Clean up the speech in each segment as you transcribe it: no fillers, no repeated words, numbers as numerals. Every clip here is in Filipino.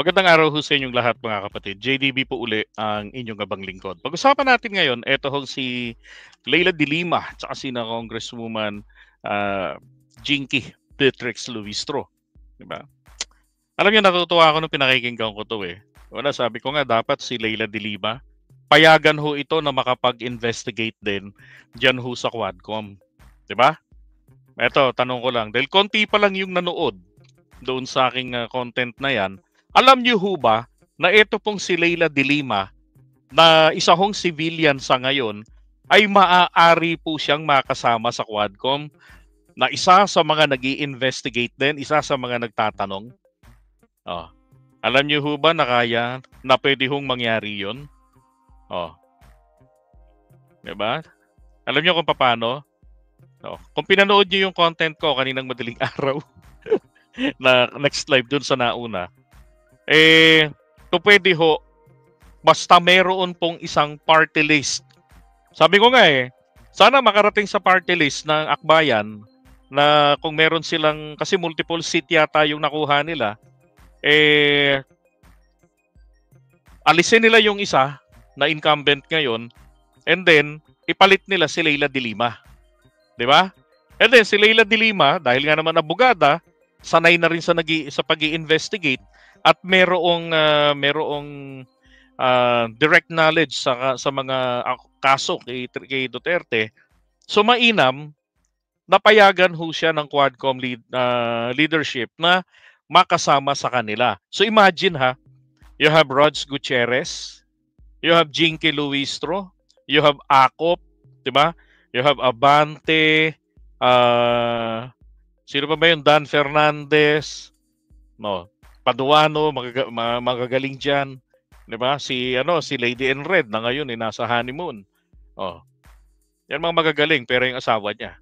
Magandang araw ho sa inyong lahat mga kapatid. JDB po uli ang inyong abang lingkod. Pag-usapan natin ngayon, eto hong si Leila de Lima tsaka si na Congresswoman uh, Jinky Beatrix Luistro. Diba? Alam niyo, natutuwa ako nung pinakikinggan ko to eh. Wala, sabi ko nga dapat si Leila de Lima, payagan ho ito na makapag-investigate din dyan ho sa Quadcom. Diba? Eto, tanong ko lang, dahil konti pa lang yung nanood doon sa aking content na yan, alam niyo ho ba na ito pong si Leila de Lima na isa hong civilian sa ngayon ay maaari po siyang makasama sa Quadcom na isa sa mga nag-i-investigate din, isa sa mga nagtatanong? Oh. Alam niyo ho ba na kaya na pwede hong mangyari yun? Oh. Diba? Alam niyo kung paano? Oh. Kung pinanood niyo yung content ko kaninang madaling araw na next live dun sa nauna, pwede ho, basta meron pong isang party list. Sabi ko nga sana makarating sa party list ng Akbayan na kung meron silang, kasi multiple seat yata yung nakuha nila, alisin nila yung isa na incumbent ngayon and then ipalit nila si Leila de Lima. Diba? And then si Leila de Lima, dahil nga naman abogada, sanay na rin sa pag-i-investigate at merong direct knowledge sa mga kaso kay Duterte. So mainam, napayagan ho siya ng Quadcom leadership na makasama sa kanila. So imagine you have Rods Gutierrez, you have Jinky Luistro, you have Acop, diba? You have Abante, sino pa ba yun? Dan Fernandez, no? Paduano, magagaling dyan. Diba? Si Lady in Red na ngayon nasa honeymoon. Oh. Yan mga magagaling pero yung asawa niya.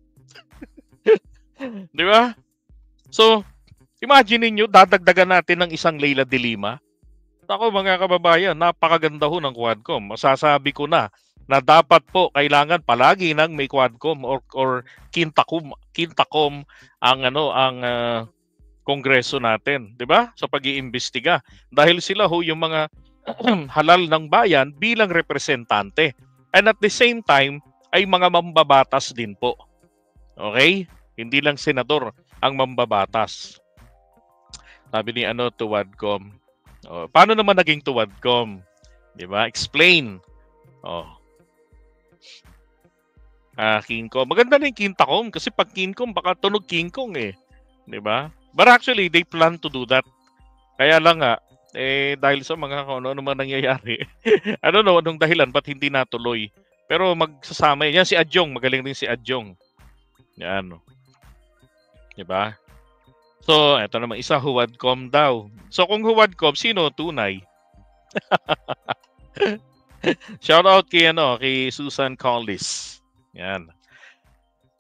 Diba? So, imagine niyo dadagdagan natin ng isang Leila de Lima. Ako mga kababayan, napakaganda ho ng Quadcom. Masasabi ko na dapat po kailangan palagi nang may Quadcom or Quintacom ang Kongreso natin, 'di ba? Sa pag-iimbestiga dahil sila ho yung mga halal ng bayan bilang representante. And at the same time ay mga mambabatas din po. Okay? Hindi lang senador ang mambabatas. Sabi ni Tuwadcom. Paano naman naging Tuwadcom? 'Di ba? Explain. King Kong. Maganda na yung Quintacom kasi pag King Kong baka tunog King Kong 'Di ba? But actually, they plan to do that. Kaya lang dahil sa mga ano man nangyayari. I don't know anong dahilan ba't hindi natuloy. Pero magsasama yan. Si Adjong, magaling din si Adjong. Yan. 'Di ba? So, eto naman isa, Huwadcom daw. So, kung Huwadcom, sino tunay? Shout out kay Susan Collis. Yan.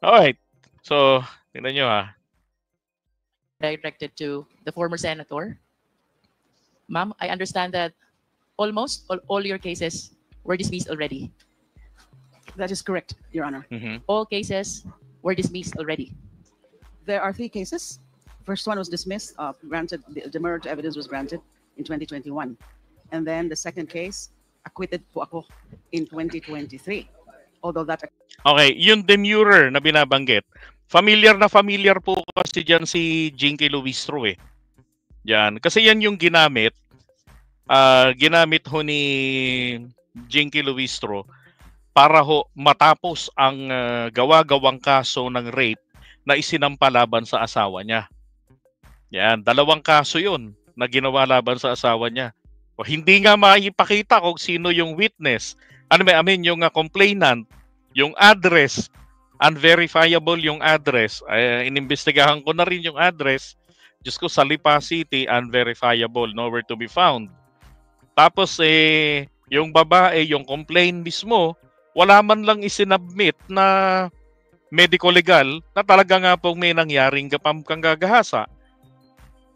Alright. So, tingnan nyo Directed to the former senator. Ma'am, I understand that almost all your cases were dismissed already. That is correct, Your Honor. All cases were dismissed already. There are 3 cases. First one was dismissed, granted, the demurred evidence was granted in 2021. And then the second case, acquitted po ako in 2023. Although that... Okay, yung demurrer na binabanggit, familiar po kasi dyan si Jinky Luistro Yan. Kasi yan yung ginamit ho ni Jinky Luistro para ho matapos ang gawa-gawang kaso ng rape na isinampa laban sa asawa niya. Yan, 2 kaso yun na ginawa laban sa asawa niya. O, hindi nga maipakita kung sino yung witness. Yung complainant, yung address, unverifiable yung address. Inimbestigahan ko na rin yung address. Diyos ko, sa Lipa City, unverifiable, nowhere to be found. Tapos yung babae, yung complaint mismo, wala man lang isinabmit na medical legal na talaga nga pong may nangyaring gagahasa.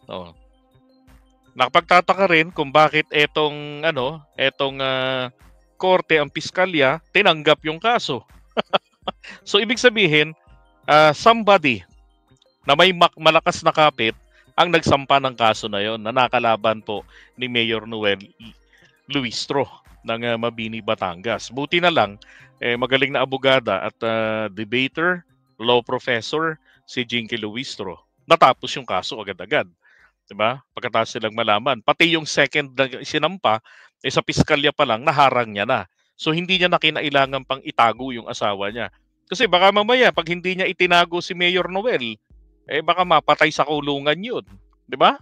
So, nakapagtataka rin kung bakit etong korte, ang piskalya, tinanggap yung kaso. So, ibig sabihin, somebody na may malakas na kapit ang nagsampa ng kaso na yon na nakalaban po ni Mayor Noel Luistro ng Mabini, Batangas. Buti na lang, magaling na abogada at debater, law professor, si Jinky Luistro. Natapos yung kaso agad-agad. Diba? Pagkatapos silang malaman. Pati yung second na sinampa, sa piskalya pa lang, naharang niya na. So hindi niya na kinailangan pang itago yung asawa niya. Kasi baka mamaya, pag hindi niya itinago si Mayor Noel, baka mapatay sa kulungan yun. Di ba?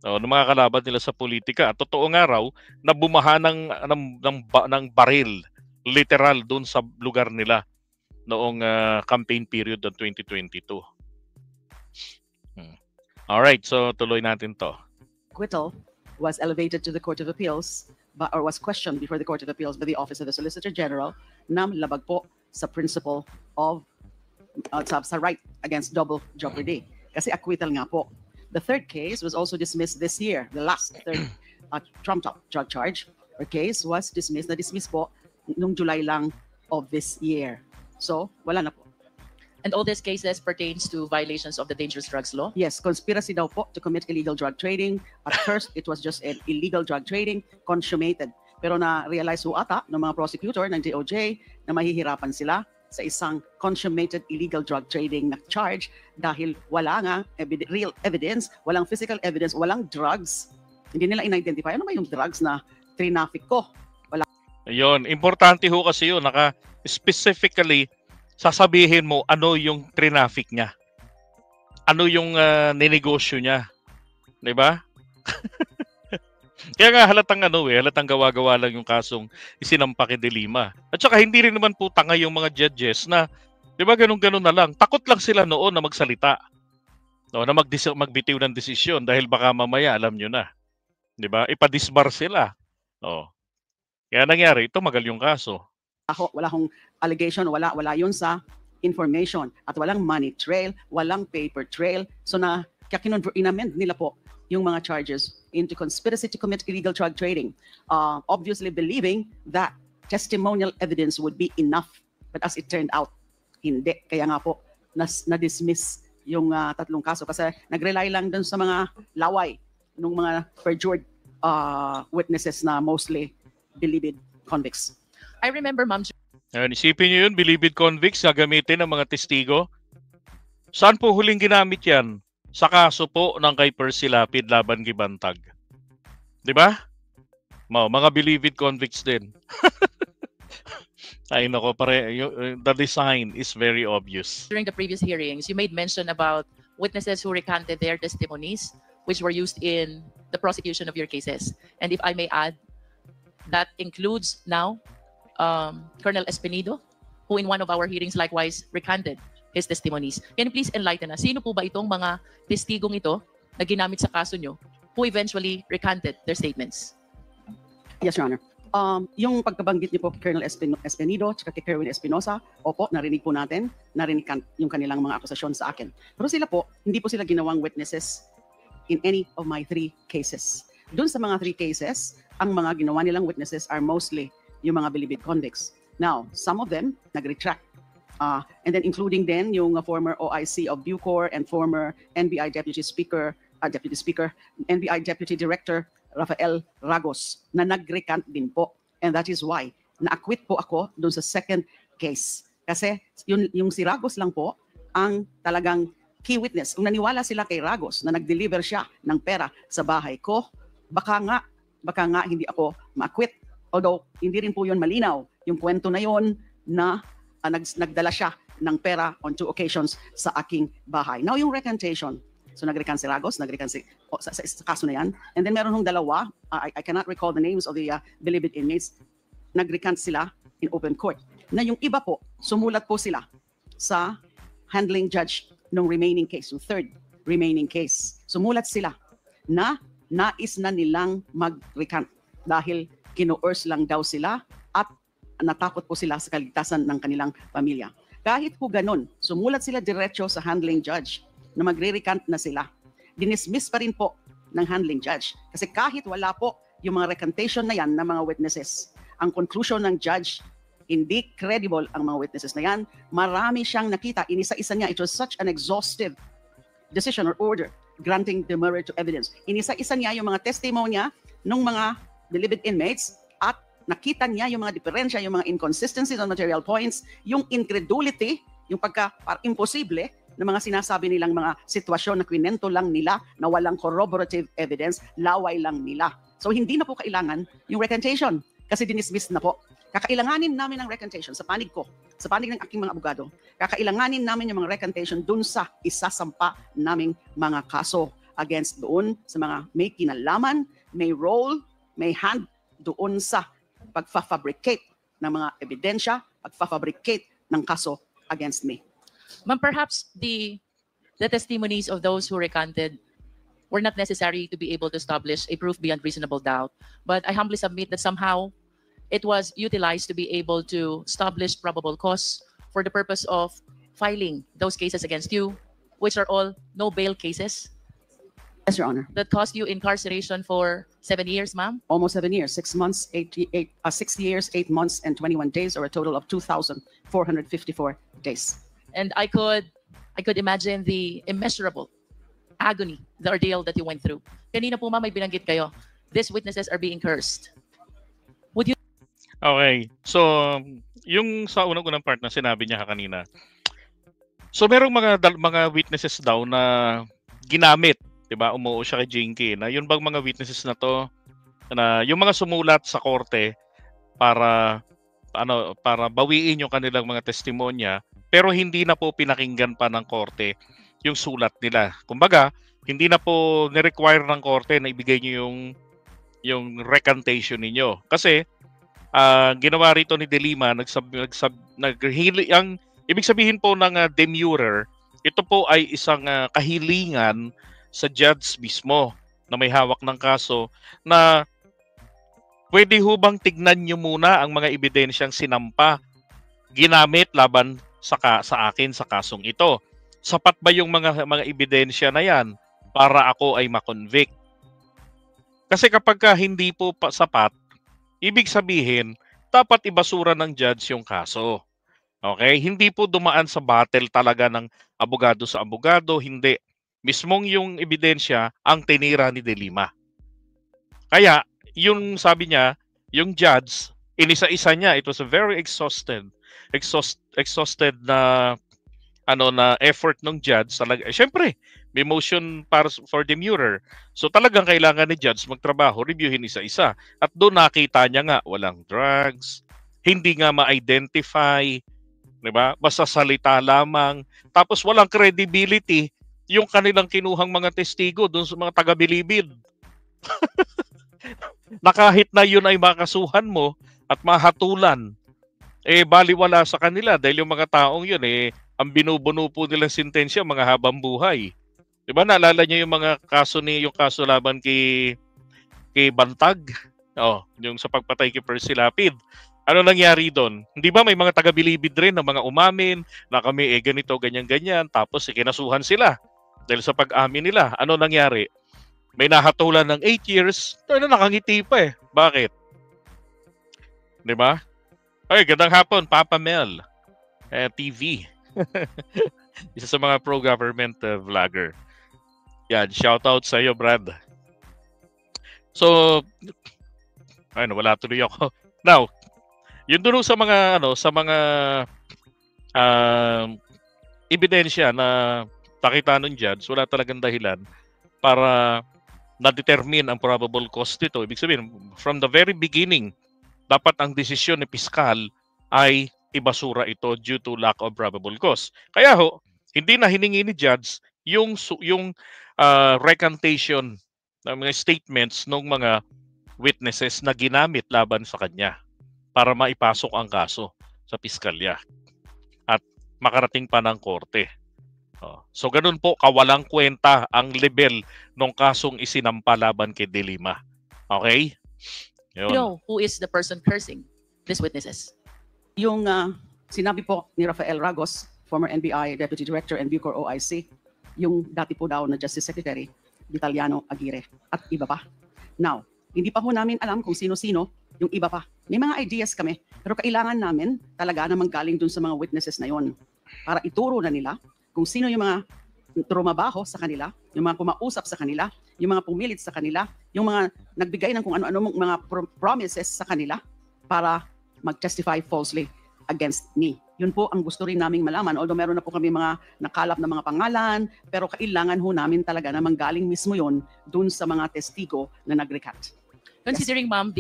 O, ng mga kalaban nila sa politika. At totoo nga raw na bumaha ng baril, literal, doon sa lugar nila noong campaign period ng 2022. Alright, so tuloy natin to. Acquittal was elevated to the Court of Appeals or was questioned before the Court of Appeals by the Office of the Solicitor General na labag po sa principle of sa right against double jeopardy. Kasi acquittal nga po. The third case was also dismissed this year. The last third trumped-up drug charge or case was dismissed. Na-dismiss po nung July lang of this year. So, wala na po. And all these cases pertains to violations of the dangerous drugs law? Yes, conspiracy daw po to commit illegal drug trading. At first, it was just an illegal drug trading consummated. Pero na-realize ho ata ng mga prosecutor ng DOJ na mahihirapan sila sa isang consummated illegal drug trading na charge dahil wala nga real evidence, walang physical evidence, walang drugs. Hindi nila in-identify ano ba yung drugs na traffic ko. Ayun, importante ho kasi yun, specifically sasabihin mo ano yung traffic niya. Ano yung ninegosyo niya. 'Di ba? Kaya nga halatang gawa-gawa lang yung kasong isinampa kay De Lima. At saka hindi rin naman po tanga yung mga judges na 'di ba ganun-ganun na lang. Takot lang sila noon na magsalita. No, na magbitiw ng desisyon dahil baka mamaya alam niyo na. 'Di ba? Ipadisbar sila. Oh. Kaya nangyari ito, magal yung kaso. Wala akong allegation, wala yun sa information at walang money trail, walang paper trail. So kaya in-amend nila po yung mga charges into conspiracy to commit illegal drug trading, obviously believing that testimonial evidence would be enough. But as it turned out, hindi. Kaya nga po, na-dismiss yung tatlong kaso kasi nag-rely lang dun sa mga laway ng mga perjured witnesses na mostly believed convicts. I remember, ma'am. Isipin niyo yun, believed convicts gagamitin ng mga testigo. Saan po huling ginamit yan? Sa kaso po ng kay Percy Lapid laban kay Bantag. 'Di ba? Mga believed convicts din. Ay nako, the design is very obvious. During the previous hearings, you made mention about witnesses who recanted their testimonies, which were used in the prosecution of your cases. And if I may add, that includes now Colonel Espinido, who in one of our hearings likewise recanted his testimonies. Can you please enlighten us? Sino po ba itong mga testigong ito na ginamit sa kaso nyo who eventually recanted their statements? Yes, Your Honor. Yung pagkabanggit niyo po kay Colonel Espinido at kay Kerwin Espinosa, opo, narinig po natin, narinig yung kanilang mga akusasyon sa akin. Pero sila po, hindi po sila ginawang witnesses in any of my 3 cases. Doon sa mga 3 cases, ang mga ginawa nilang witnesses are mostly yung mga believed convicts. Now, some of them nag-retract. And then including din yung former OIC of Bucor and former NBI Deputy Speaker, NBI Deputy Director Rafael Ragos na nag-recant din po. And that is why na-acquit po ako doon sa second case. Kasi yung si Ragos lang po ang talagang key witness. Kung naniwala sila kay Ragos na nag-deliver siya ng pera sa bahay ko, baka nga hindi ako ma-acquit. Although, hindi rin po yun malinaw. Yung kwento na yun na nagdala siya ng pera on 2 occasions sa aking bahay. Now, yung recantation. So, nag-recant si Ragos, nag-recant sa kaso na yan. And then, meron hong dalawa. I cannot recall the names of the believed inmates. Nag-recant sila in open court. Na yung iba po, sumulat po sila sa handling judge ng remaining case, yung third remaining case. Sumulat sila na nais na nilang mag-recant dahil kino-urge lang daw sila at natakot po sila sa kaligtasan ng kanilang pamilya. Kahit po ganun, sumulat sila diretso sa handling judge na magre-recant na sila. Dinismiss pa rin po ng handling judge. Kasi kahit wala po yung mga recantation na yan ng mga witnesses, ang conclusion ng judge, hindi credible ang mga witnesses na yan. Marami siyang nakita, inisa-isa niya. It was such an exhaustive decision or order granting demurrer to evidence. Inisa-isa niya yung mga testimonya ng mga delivered inmates at nakita niya yung mga diferensya, yung mga inconsistencies on material points, yung incredulity, yung imposible ng mga sinasabi nilang mga sitwasyon na kwinento lang nila na walang corroborative evidence, laway lang nila. So hindi na po kailangan yung recantation kasi dinismiss na po. Kakailanganin namin ng recantation sa panig ko, sa panig ng aking mga abogado. Kakailanganin namin yung mga recantation dun sa isasampa naming mga kaso against doon sa mga may kinalaman, may role, may hand doon sa pagfa-fabricate ng mga ebidensya, pagfa-fabricate ng kaso against me. Ma'am, perhaps the testimonies of those who recanted were not necessary to be able to establish a proof beyond reasonable doubt. But I humbly submit that somehow it was utilized to be able to establish probable cause for the purpose of filing those cases against you, which are all no bail cases Yes, Your Honor. that cost you incarceration for 7 years, ma'am. Almost 7 years, 6 months, 6 years, 8 months, and 21 days, or a total of 2,454 days. And I could imagine the immeasurable agony, the ordeal that you went through. Kanina po, ma'am, may binanggit kayo. These witnesses are being cursed. Okay. So, yung sa unang-unang part na sinabi niya kanina. So, merong mga witnesses daw na ginamit, 'di ba? Umuo siya kay Jinky na yun bang mga witnesses na to na yung mga sumulat sa korte para bawiin yung kanilang mga testimonya pero hindi na po pinakinggan pa ng korte yung sulat nila. Kumbaga, hindi na po ni-require ng korte na ibigay niyo yung recantation ninyo. Kasi ginawa rito ni De Lima, ang ibig sabihin po ng demurrer, ito po ay isang kahilingan sa judge mismo na may hawak ng kaso na pwede ho bang tignan nyo muna ang mga ebidensyang sinampa ginamit laban sa akin sa kasong ito. Sapat ba yung mga ebidensya na yan para ako ay makonvict? Kasi kapag hindi po sapat, ibig sabihin, dapat ibasura ng judge yung kaso. Okay? Hindi po dumaan sa battle talaga ng abogado sa abogado, hindi. Mismong yung ebidensya ang tinira ni De Lima. Kaya, yung sabi niya, yung judge, inisa-isa niya, it was a very exhausted na effort ng judge. Siyempre, may motion for demurrer. So talagang kailangan ni judge magtrabaho, reviewin isa-isa. At doon nakita niya nga, walang drugs, hindi nga ma-identify, diba? Basta salita lamang. Tapos walang credibility yung kanilang kinuhang mga testigo doon sa mga taga-bilibid. Na kahit na yun ay makasuhan mo at mahatulan, baliwala sa kanila dahil yung mga taong yun, ang binubuno po nilang sentensya, mga habang buhay. Diba, naalala niyo yung mga kaso yung kaso laban kay Bantag? Yung sa pagpatay kay Percy Lapid. Ano nangyari doon? Hindi ba may mga taga-bilibid rin na mga umamin na kami ganito, ganyan-ganyan, tapos kinasuhan sila dahil sa pag-amin nila. Ano nangyari? May nahatulan ng 8 years, nakangiti pa Bakit? Diba? Ay, gandang hapon, Papa Mel. TV. Isa sa mga pro-government vlogger. Yan, shoutout sa iyo, Brad. So, wala tuloy ako. Now, yun doon sa mga ebidensya na pakita ng judge, wala talagang dahilan para na-determine ang probable cause nito. Ibig sabihin, from the very beginning, dapat ang desisyon ni piskal ay ibasura ito due to lack of probable cause. Kaya hindi na hiningi ni judge yung recantation ng mga statements ng mga witnesses na ginamit laban sa kanya para maipasok ang kaso sa piskalya at makarating pa ng korte. So ganun po kawalang kwenta ang level ng kasong isinampa laban kay De Lima. Okay? Yun. You know who is the person cursing these witnesses? Yung sinabi po ni Rafael Ragos, former NBI Deputy Director and Bucor OIC, yung dati po daw na Justice Secretary, Vitaliano Aguirre, at iba pa. Now, hindi pa po namin alam kung sino-sino yung iba pa. May mga ideas kami, pero kailangan namin talaga na manggaling dun sa mga witnesses na yon para ituro na nila kung sino yung mga trumabaho sa kanila, yung mga kumausap sa kanila, yung mga pumilit sa kanila, yung mga nagbigay ng kung ano-ano mga promises sa kanila para mag-testify falsely against me. Yun po ang gusto rin naming malaman. Although meron na po kami mga nakalap na mga pangalan, pero kailangan ho namin talaga na manggaling mismo yon dun sa mga testigo na nag-recant. Considering, ma'am,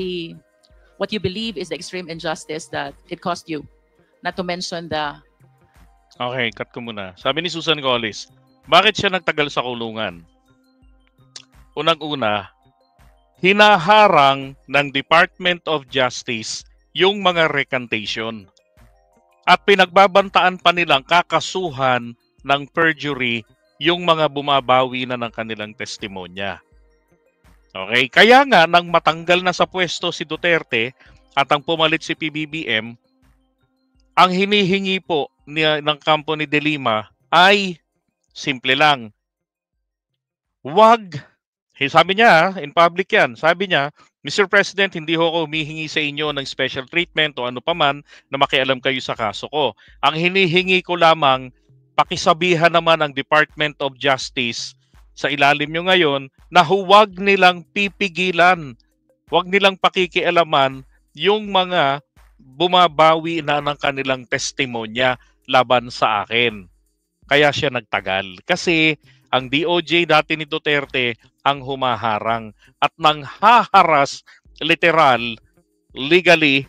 what you believe is the extreme injustice that it cost you, not to mention the... Okay, cut ko muna. Sabi ni Susan Collis, bakit siya nagtagal sa kulungan? Unang-una, hinaharang ng Department of Justice yung mga recantation. At pinagbabantaan pa nilang kakasuhan ng perjury yung mga bumabawi na ng kanilang testimonya. Okay? Kaya nga, nang matanggal na sa pwesto si Duterte at ang pumalit si PBBM, ang hinihingi po ng kampo ni De Lima ay simple lang. Wag, sabi niya, in public yan, sabi niya, Mr. President, hindi ho ako humihingi sa inyo ng special treatment o ano paman na makialam kayo sa kaso ko. Ang hinihingi ko lamang, pakisabihan naman ang Department of Justice sa ilalim nyo ngayon na huwag nilang pipigilan, huwag nilang pakikialaman yung mga bumabawi na ng kanilang testimonya laban sa akin. Kaya siya nagtagal. Kasi ang DOJ dati ni Duterte ang humaharang at nang haharas literal, legally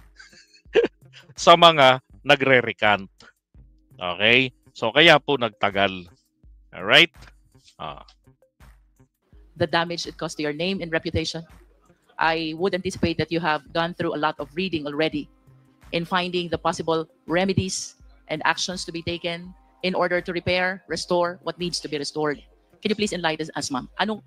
sa mga nagre-recant. Okay? So kaya po nagtagal. Alright? the damage it caused to your name and reputation. I would anticipate that you have gone through a lot of reading already in finding the possible remedies and actions to be taken in order to repair, restore what needs to be restored. Can you please enlighten us, ma'am? Ano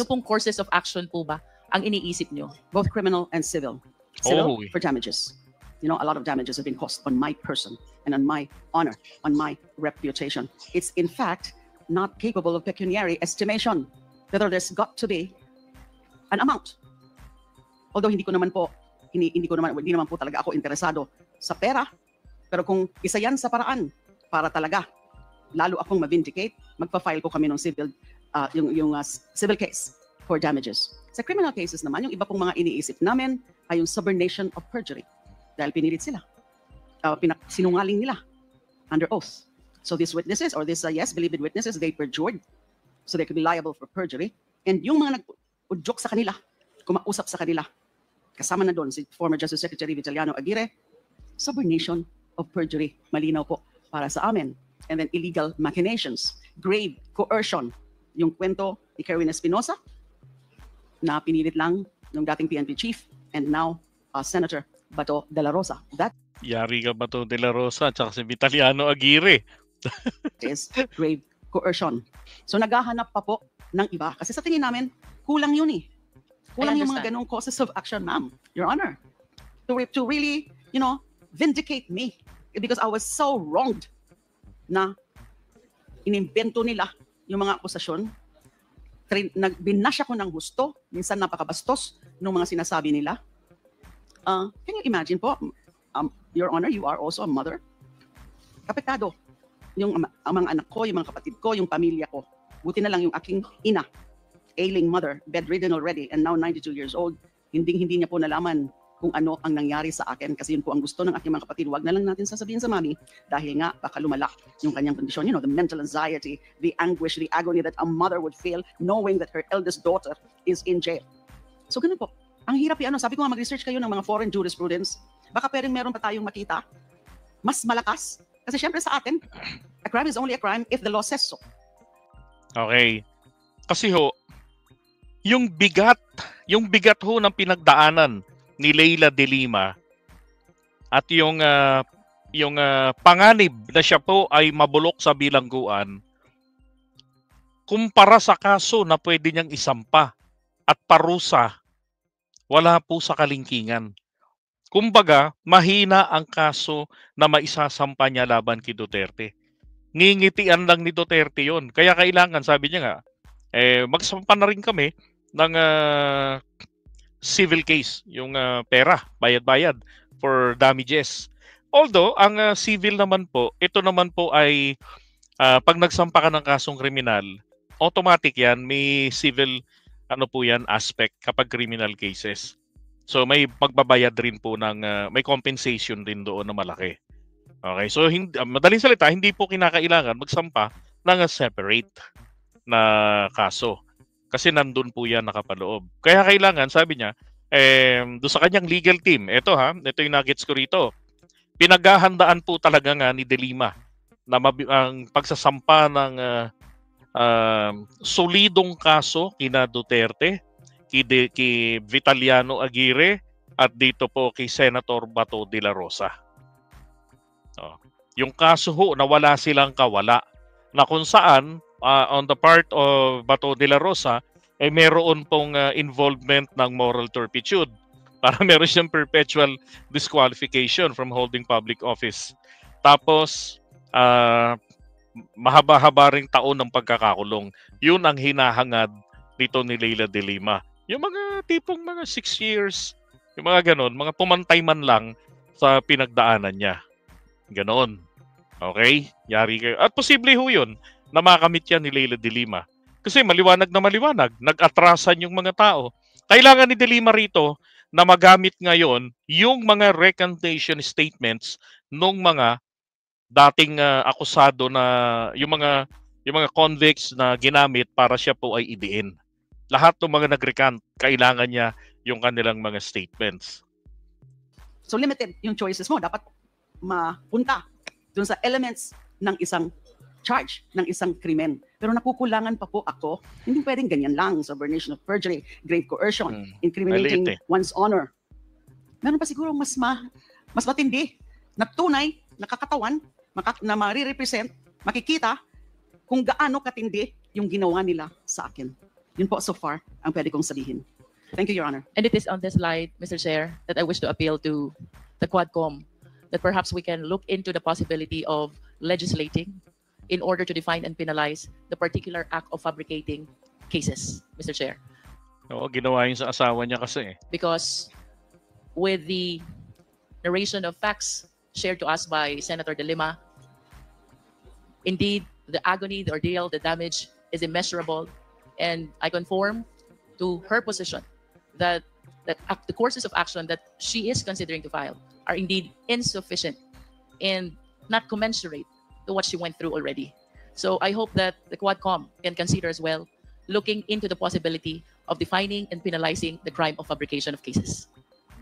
pong courses of action po ba ang iniisip nyo? Both criminal and civil. Civil Oh. for damages. You know, a lot of damages have been caused on my person and on my honor, on my reputation. It's in fact not capable of pecuniary estimation. Whether there's got to be an amount. Although hindi naman po talaga ako interesado sa pera, pero kung isa yan sa paraan para talaga lalo akong ma-vindicate, magpa-file ko kami ng civil civil case for damages. Sa criminal cases naman, yung iba pong mga iniisip namin ay yung subornation of perjury dahil pinilit sila. Sinungaling nila under oath. So these witnesses or these believed witnesses, they perjured. So they could be liable for perjury. And yung mga nag-udyok sa kanila, kumausap sa kanila, kasama na doon si former Justice Secretary Vitaliano Aguirre, subornation of perjury, malinaw po para sa amin. And then illegal machinations, grave coercion, yung kwento ni Kerwin Espinosa na pinilit lang ng dating PNP chief and now Senator Bato de la Rosa. That Yari ka Bato de la Rosa at saka si Vitaliano Aguirre. is grave coercion. So naghahanap pa po ng iba. Kasi sa tingin namin, kulang yun eh. Kulang yung mga ganong causes of action, ma'am, Your Honor. To really, vindicate me. Because I was so wronged na inimbento nila yung mga akusasyon. Binasya ko ng gusto. Minsan napakabastos ng mga sinasabi nila. Can you imagine po, Your Honor, you are also a mother. Kapitado. Yung mga anak ko, yung mga kapatid ko, yung pamilya ko. Buti na lang yung aking ina, ailing mother, bedridden already, and now 92 years old. Hindi niya po nalaman kung ano ang nangyari sa akin kasi yun po ang gusto ng aking mga kapatid. Huwag na lang natin sasabihin sa mami dahil nga baka lumala yung kanyang kondisyon. The mental anxiety, the anguish, the agony that a mother would feel knowing that her eldest daughter is in jail. So ganun po. Ang hirap sabi ko nga mag-research kayo ng mga foreign jurisprudence. Baka pwedeng meron pa tayong makita. Mas malakas. Kasi syempre sa atin, a crime is only a crime if the law says so. Okay. Kasi yung bigat ho ng pinagdaanan ni Leila de Lima at yung panganib na siya po ay mabulok sa bilangguan kumpara sa kaso na pwede niyang isampa at parusa, wala po sa kalingkingan. Kumbaga, mahina ang kaso na maisasampa niya laban kay Duterte. Ngingitian lang ni Duterte yon. Kaya kailangan, sabi niya nga, magsampa na rin kami ng civil case, yung pera, bayad-bayad for damages. Although, ang civil naman po, ito naman po ay Pag nagsampa ka ng kasong kriminal, automatic yan, may civil ano po yan aspect kapag criminal cases. So may magbabayad rin po ng may compensation din doon na malaki. Okay, so madaling salita, hindi po kinakailangan magsampa ng separate na kaso. Kasi nandun po yan nakapaloob. Kaya kailangan, sabi niya, doon sa kanyang legal team, ito yung nuggets ko rito. Pinaghahandaan po talaga nga ni De Lima na ang pagsasampa ng solidong kaso kina Duterte, kay Vitaliano Aguirre, at dito po kay Senator Bato de la Rosa. Yung kaso ho na wala silang kawala, na kung saan on the part of Bato de la Rosa ay meron pong involvement ng moral turpitude para meron siyang perpetual disqualification from holding public office. Tapos mahaba-haba ring taon ng pagkakakulong. Yun ang hinahangad dito ni Leila de Lima. Yung mga tipong mga 6 years, yung mga ganon, mga pumantay man lang sa pinagdaanan niya. Ganon. Okay? Yari kayo. At posible ho yun na makamit yan ni Leila de Lima. Kasi maliwanag na maliwanag. Nag-atrasan yung mga tao. Kailangan ni de Lima rito na magamit ngayon yung mga recantation statements nung mga dating akusado na yung mga convicts na ginamit para siya po ay idiin. Lahat ng mga nag-recant, kailangan niya yung kanilang mga statements. So limited yung choices mo. Dapat mapunta dun sa elements ng isang charge, ng isang krimen. Pero nakukulangan pa po ako. Hindi pwedeng ganyan lang. Subornation of perjury, grave coercion, incriminating one's honor. Meron pa siguro mas matindi na tunay, nakakatawan, na marirepresent, makikita kung gaano katindi yung ginawa nila sa akin. Yun po so far ang pwede kong sabihin. Thank you, Your Honor. And it is on this slide, Mr. Chair, that I wish to appeal to the Quadcom that perhaps we can look into the possibility of legislating in order to define and penalize the particular act of fabricating cases, Mr. Chair. Oo, ginawa yun sa asawa niya kasi. Because with the narration of facts shared to us by Senator De Lima, indeed, the agony, the ordeal, the damage is immeasurable, and I conform to her position that the courses of action that she is considering to file are indeed insufficient and not commensurate to what she went through already. So I hope that the Quadcom can consider as well looking into the possibility of defining and penalizing the crime of fabrication of cases.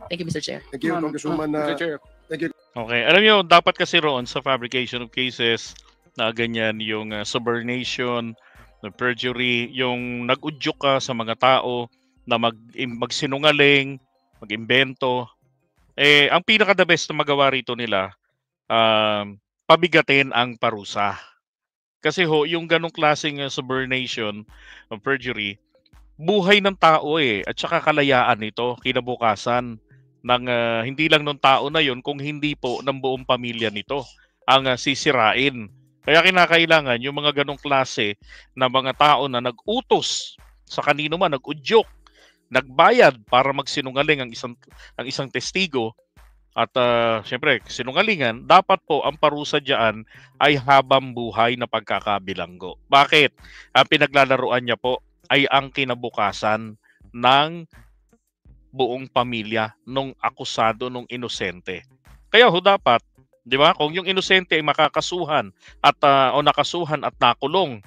Thank you, Mr. Chair. Thank you, Congresswoman. Mr. Chair. Thank you. Okay, alam niyo, dapat kasi roon sa fabrication of cases na ganyan yung subornation, the perjury, yung nag-udyok ka sa mga tao na magsinungaling, mag-imbento. Ang pinaka-the best na magawa rito nila, pabigatin ang parusa. Kasi ho, yung ganong klaseng subornation, perjury, buhay ng tao at saka kalayaan nito, kinabukasan ng hindi lang ng tao na yon, kung hindi po ng buong pamilya nito ang sisirain. Kaya kinakailangan yung mga ganong klase na mga tao na nag-utos sa kanino man, nag-udyok, nagbayad para magsinungaling ang isang testigo at syempre sinungalingan, dapat po ang parusa diyan ay habang buhay na pagkakabilanggo. Bakit? Ang pinaglalaruan niya po ay ang kinabukasan ng buong pamilya nung akusado, nung inosente. Kaya ho dapat, di ba, kung yung inosente ay makakasuhan at o nakasuhan at nakulong,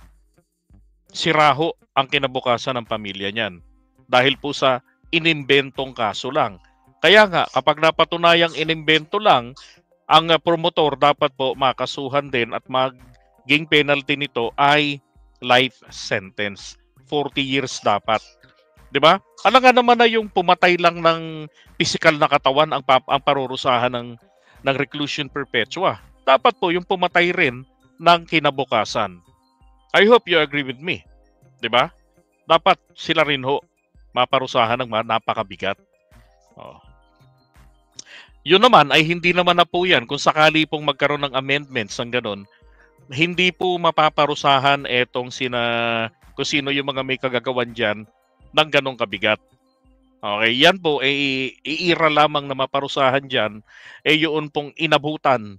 siraho ang kinabukasan ng pamilya niyan. Dahil po sa inimbentong kaso lang. Kaya nga, kapag napatunayang inimbento lang, ang promotor dapat po makasuhan din at maging penalty nito ay life sentence. 40 years dapat. 'Di ba? Alam nga naman na yung pumatay lang ng physical na katawan ang parurusahan ng reclusion perpetua. Dapat po yung pumatay rin ng kinabukasan. I hope you agree with me. 'Di ba? Dapat sila rin ho maparusahan ng napakabigat. Yun naman ay hindi naman na po yan. Kung sakali pong magkaroon ng amendments ng ganun, hindi po mapaparusahan kung sino yung mga may kagagawan dyan ng ganong kabigat. Okay, yan po iira lamang na maparusahan dyan yun pong inabutan,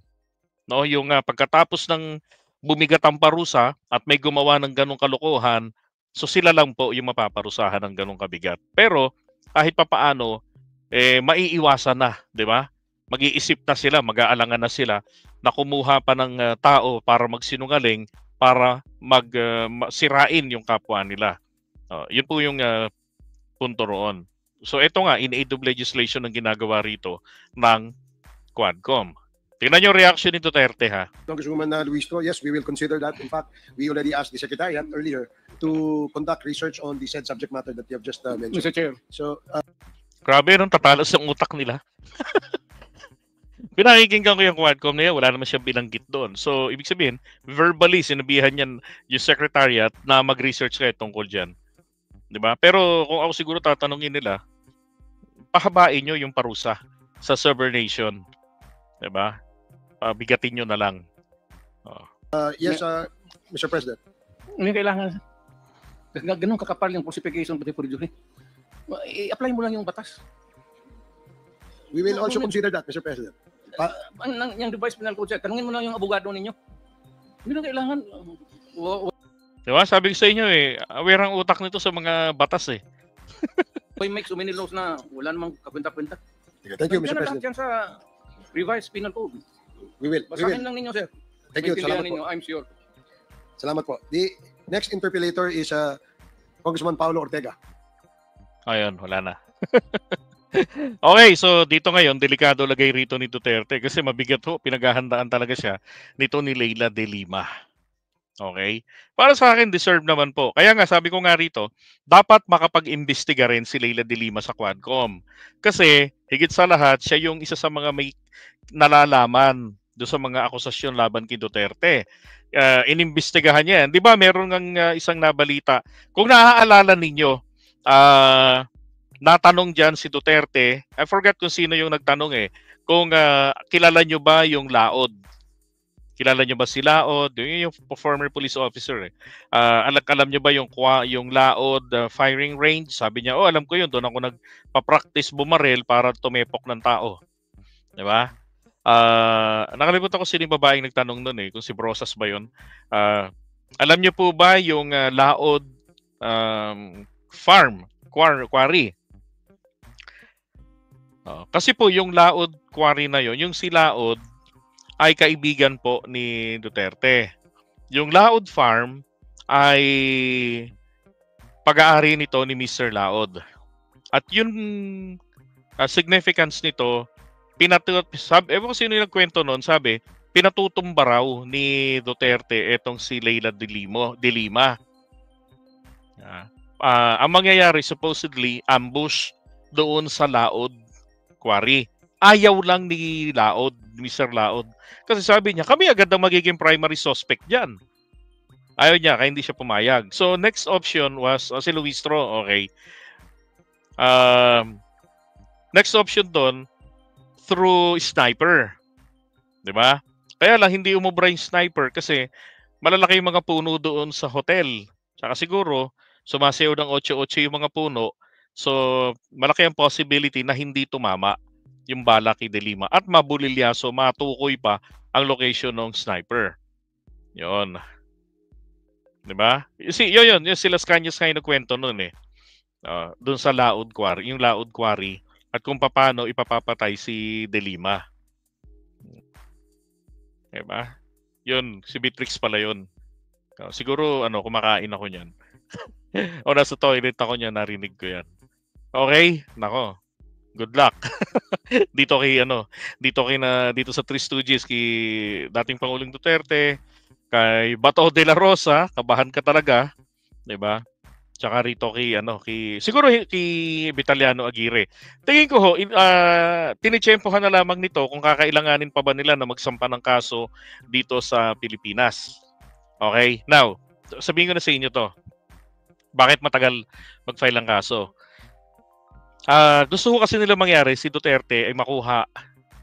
no, yung pagkatapos ng bumigat ang parusa at may gumawa ng ganong kalokohan, so sila lang po yung mapaparusahan ng ganong kabigat. Pero kahit papaano, maiiwasan na, di ba? Mag-iisip na sila, mag-aalangan na sila na kumuha pa ng tao para magsinungaling, para sirain yung kapwa nila. Yun po yung punto roon. So ito nga, in aid of legislation ang ginagawa rito ng Quadcom. Tingnan yung reaction ni Duterte, ha? Congresswoman Luistro, yes, we will consider that. In fact, we already asked the Secretariat earlier to conduct research on the said subject matter that you have just mentioned. Mr. Chair. So, Grabe, nung tatalas yung utak nila. Pinakikinggan ko yung Quadcom na yan, wala naman siyang binanggit doon. So, ibig sabihin, verbally, sinabihan niyan yung Secretariat na mag-research kayo tungkol dyan. Diba? Pero kung ako siguro tatanungin nila, pahabain nyo yung parusa sa Subordination. Diba? Bigatin nyo na lang. yes, Mr. President. Hindi kailangan. Ganun kakapal yung falsification pati perjury. I-apply mo lang yung batas. We will also consider that, Mr. President. Yung device penal code, tanungin mo lang yung abogado ninyo. Hindi na kailangan. Diba? Sabi ko sa inyo aware ang utak nito sa mga batas Why make so many laws na wala namang kapunta-punta? Thank you, Mr. Nandiyan na lahat President. yan sa revised penal code. We will. Basahin lang ninyo, sir. Thank you. Maintindihan Salamat ninyo, po. I'm sure. Salamat po. The next interpellator is Congressman Paulo Ortega. Ayun, wala na. Okay, so dito ngayon, delikado lagay rito ni Duterte kasi mabigat ho, pinaghahandaan talaga siya nito ni Leila de Lima. Okay? Para sa akin, deserve naman po. Kaya nga, sabi ko nga rito, dapat makapag-imbestiga rin si Leila de Lima sa Quadcom. Kasi, higit sa lahat, siya yung isa sa mga may nalalaman doon sa mga akusasyon laban kay Duterte. Inimbestigahan niya yan. Di ba, meron ng isang nabalita. Kung naaalala ninyo, natanong dyan si Duterte, I forgot kung sino yung nagtanong kung kilala nyo ba yung Laod? Kilala nyo ba si Laod? Yung former police officer alam nyo ba yung Laod firing range? Sabi niya, alam ko yun. Doon ako nagpa-practice bumaril para tumepok ng tao. Di ba? Nakalimutan ko sino yung babaeng nagtanong nun kung si Brosas ba yun. Alam nyo po ba yung Laod farm, quarry? Kasi po yung Laod quarry na yun, yung si Laod ay kaibigan po ni Duterte. Yung Laod Farm ay pag-aari nito ni Mr. Laod. At yung significance nito, ewan ko sino yung nagkwento nun, sabi, pinatutumba raw ni Duterte etong si Leila de Lima. Ang mangyayari, supposedly, ambush doon sa Laod Quarry. Ayaw lang ni Laod, Mr. Laod. Kasi sabi niya, kami agad ang magiging primary suspect dyan. Ayaw niya, kaya hindi siya pumayag. So, next option was si Luistro, okay. Next option doon, through sniper. Diba? Kaya lang, hindi umubra yung sniper kasi malalaki yung mga puno doon sa hotel. Tsaka siguro, sumasayaw ng 8-8 yung mga puno. So, malaki ang possibility na hindi tumama yung bala kay de Lima at mabulilyaso, matukoy pa ang location ng sniper. Yon. 'Di ba? Yun sila Cañas nga nagkwento noon doon sa Laod Quarry, yung Laod Quarry at kung paano ipapapatay si de Lima. 'Di ba? Yun, si Beatrix pala yun. Siguro kumakain ako niyan. O nasa toilet ako niyan, narinig ko yan. Okay, nako. Good luck. dito sa Three Stooges kay dating Pangulong Duterte, kay Bato de la Rosa, kabahan ka talaga, 'di ba? Tsaka rito siguro kay Vitaliano Aguirre. Tingin ko tinitsempohan na lamang nito kung kakailanganin pa ba nila na magsampa ng kaso dito sa Pilipinas. Okay? Now, sabihin ko na sa inyo to. Bakit matagal mag-file ang kaso? Gusto ko kasi nila mangyari si Duterte ay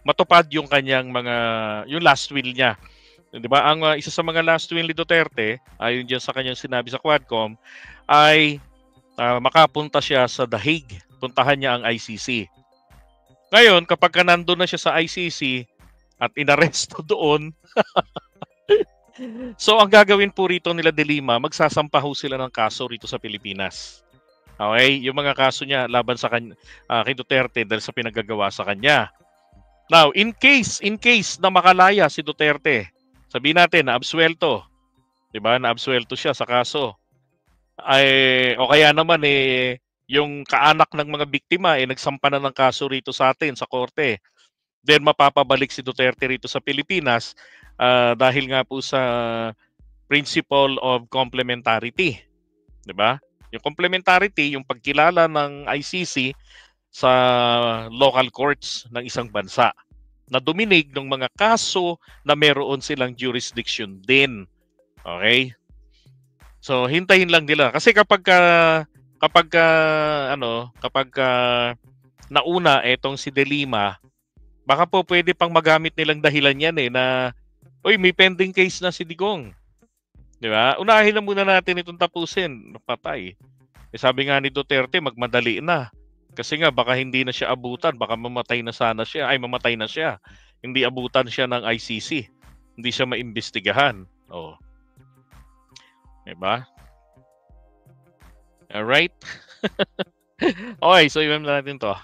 matupad yung kanyang yung last will niya. 'Di ba? Ang isa sa mga last will ni Duterte, ayon diyan sa kanyang sinabi sa Quadcom, ay makapunta siya sa The Hague. Puntahan niya ang ICC. Ngayon, kapag nandun na siya sa ICC at inaresto doon, So ang gagawin po rito nila De Lima, magsasampa ho sila ng kaso rito sa Pilipinas. Okay? Yung mga kaso niya laban sa kay Duterte dahil sa pinagagawa sa kanya. Now, in case na makalaya si Duterte, sabihin natin na absuelto, 'di ba? Na absuelto siya sa kaso. Ay o kaya naman yung kaanak ng mga biktima nagsampa na ng kaso rito sa atin sa korte. Then mapapabalik si Duterte rito sa Pilipinas dahil nga po sa principle of complementarity, 'di ba? Yung complementarity, yung pagkilala ng ICC sa local courts ng isang bansa na duminig ng mga kaso na meron silang jurisdiction din. Okay? So hintayin lang nila kasi kapag nauna etong si De Lima, baka po pwede pang magamit nilang dahilan yan na oy, may pending case na si Digong. 'Di ba? Unahin na muna natin itong tapusin, patay. Sabi nga ni Duterte, magmadali na. Kasi nga baka hindi na siya abutan, baka mamatay na siya. Hindi abutan siya ng ICC. Hindi siya maimbestigahan. Oh. 'Di ba? All right. Okay, so iwan na natin 'to.